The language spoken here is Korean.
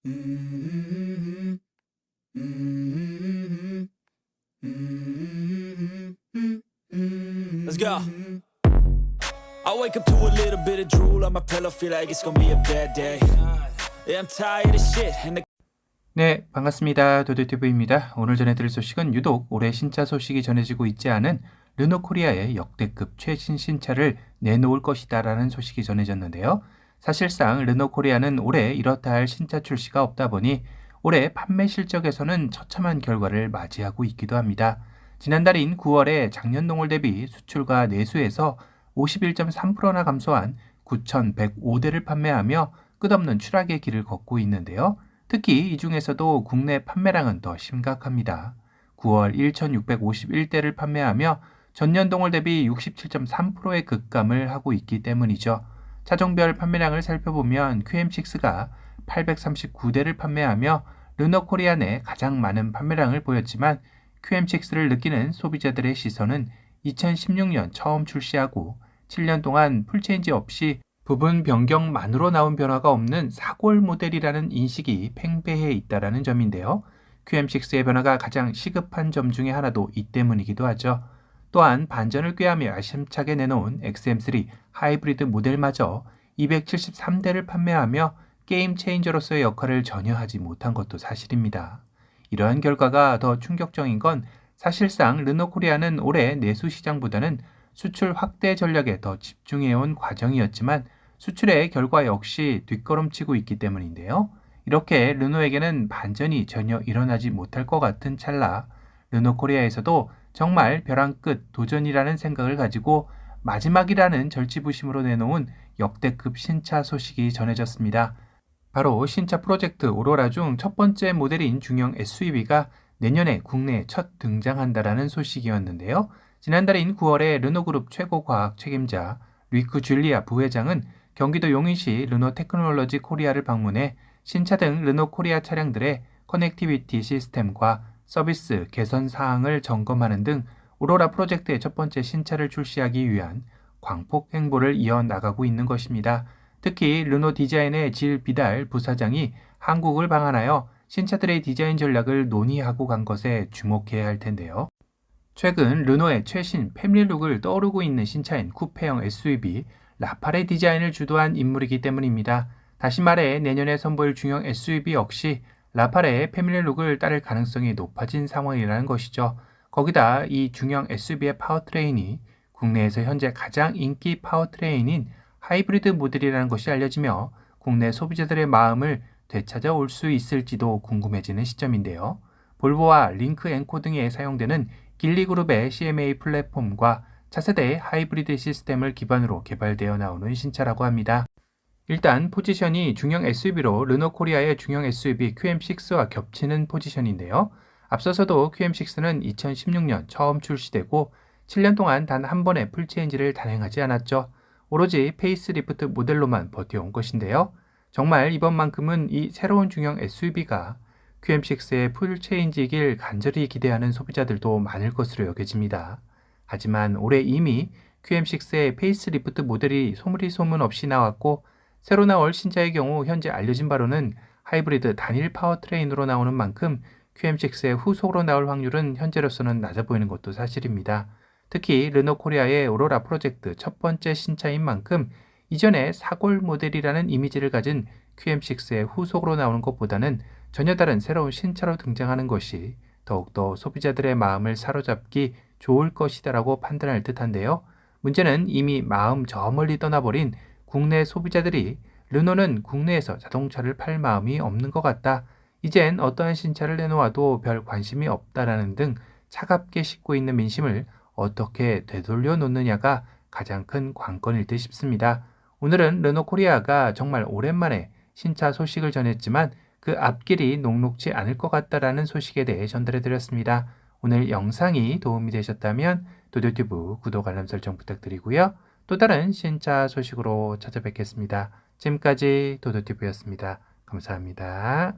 Mm-hmm. Mm-hmm. Mm-hmm. Let's go. I wake up to a little bit of drool on my pillow, feel like it's gonna be a bad day. Yeah, I'm tired of shit. 네, 반갑습니다. 도도티브입니다. 오늘 전해드릴 소식은 유독 올해 신차 소식이 전해지고 있지 않은 르노코리아의 역대급 최신 신차를 내놓을 것이다라는 소식이 전해졌는데요. 사실상 르노코리아는 올해 이렇다 할 신차 출시가 없다 보니 올해 판매 실적에서는 처참한 결과를 맞이하고 있기도 합니다. 지난달인 9월에 작년 동월 대비 수출과 내수에서 51.3%나 감소한 9,105대를 판매하며 끝없는 추락의 길을 걷고 있는데요. 특히 이 중에서도 국내 판매량은 더 심각합니다. 9월 1,651대를 판매하며 전년 동월 대비 67.3%의 급감을 하고 있기 때문이죠. 차종별 판매량을 살펴보면 QM6가 839대를 판매하며 르노코리아 내 가장 많은 판매량을 보였지만 QM6를 느끼는 소비자들의 시선은 2016년 처음 출시하고 7년 동안 풀체인지 없이 부분 변경만으로 나온 변화가 없는 사골 모델이라는 인식이 팽배해 있다는 점인데요. QM6의 변화가 가장 시급한 점 중에 하나도 이 때문이기도 하죠. 또한 반전을 꾀하며 야심차게 내놓은 XM3 하이브리드 모델마저 273대를 판매하며 게임 체인저로서의 역할을 전혀 하지 못한 것도 사실입니다. 이러한 결과가 더 충격적인 건 사실상 르노코리아는 올해 내수 시장보다는 수출 확대 전략에 더 집중해온 과정이었지만 수출의 결과 역시 뒷걸음치고 있기 때문인데요. 이렇게 르노에게는 반전이 전혀 일어나지 못할 것 같은 찰나 르노코리아에서도 정말 벼랑 끝 도전이라는 생각을 가지고 마지막이라는 절치부심으로 내놓은 역대급 신차 소식이 전해졌습니다. 바로 신차 프로젝트 오로라 중 첫 번째 모델인 중형 SUV가 내년에 국내에 첫 등장한다라는 소식이었는데요. 지난달인 9월에 르노그룹 최고 과학 책임자 리쿠 줄리아 부회장은 경기도 용인시 르노테크놀로지 코리아를 방문해 신차 등 르노코리아 차량들의 커넥티비티 시스템과 서비스 개선 사항을 점검하는 등 오로라 프로젝트의 첫 번째 신차를 출시하기 위한 광폭 행보를 이어나가고 있는 것입니다. 특히 르노 디자인의 질 비달 부사장이 한국을 방한하여 신차들의 디자인 전략을 논의하고 간 것에 주목해야 할 텐데요. 최근 르노의 최신 패밀리룩을 떠오르고 있는 신차인 쿠페형 SUV 라팔의 디자인을 주도한 인물이기 때문입니다. 다시 말해 내년에 선보일 중형 SUV 역시 라팔의 패밀리룩을 따를 가능성이 높아진 상황이라는 것이죠. 거기다 이 중형 SUV의 파워트레인이 국내에서 현재 가장 인기 파워트레인인 하이브리드 모델이라는 것이 알려지며 국내 소비자들의 마음을 되찾아올 수 있을지도 궁금해지는 시점인데요. 볼보와 링크 앵코 등에 사용되는 길리그룹의 CMA 플랫폼과 차세대 하이브리드 시스템을 기반으로 개발되어 나오는 신차라고 합니다. 일단 포지션이 중형 SUV로 르노코리아의 중형 SUV QM6와 겹치는 포지션인데요. 앞서서도 QM6는 2016년 처음 출시되고 7년 동안 단 한 번의 풀체인지를 단행하지 않았죠. 오로지 페이스리프트 모델로만 버텨온 것인데요. 정말 이번만큼은 이 새로운 중형 SUV가 QM6의 풀체인지이길 간절히 기대하는 소비자들도 많을 것으로 여겨집니다. 하지만 올해 이미 QM6의 페이스리프트 모델이 소문 없이 나왔고 새로 나올 신차의 경우 현재 알려진 바로는 하이브리드 단일 파워트레인으로 나오는 만큼 QM6의 후속으로 나올 확률은 현재로서는 낮아 보이는 것도 사실입니다. 특히 르노코리아의 오로라 프로젝트 첫 번째 신차인 만큼 이전에 사골 모델이라는 이미지를 가진 QM6의 후속으로 나오는 것보다는 전혀 다른 새로운 신차로 등장하는 것이 더욱더 소비자들의 마음을 사로잡기 좋을 것이다라고 판단할 듯한데요. 문제는 이미 마음 저 멀리 떠나버린 국내 소비자들이 르노는 국내에서 자동차를 팔 마음이 없는 것 같다. 이젠 어떠한 신차를 내놓아도 별 관심이 없다라는 등 차갑게 식고 있는 민심을 어떻게 되돌려 놓느냐가 가장 큰 관건일 듯 싶습니다. 오늘은 르노코리아가 정말 오랜만에 신차 소식을 전했지만 그 앞길이 녹록지 않을 것 같다라는 소식에 대해 전달해 드렸습니다. 오늘 영상이 도움이 되셨다면 도도튜브 구독 알람 설정 부탁드리고요. 또 다른 신차 소식으로 찾아뵙겠습니다. 지금까지 도도튜브였습니다. 감사합니다.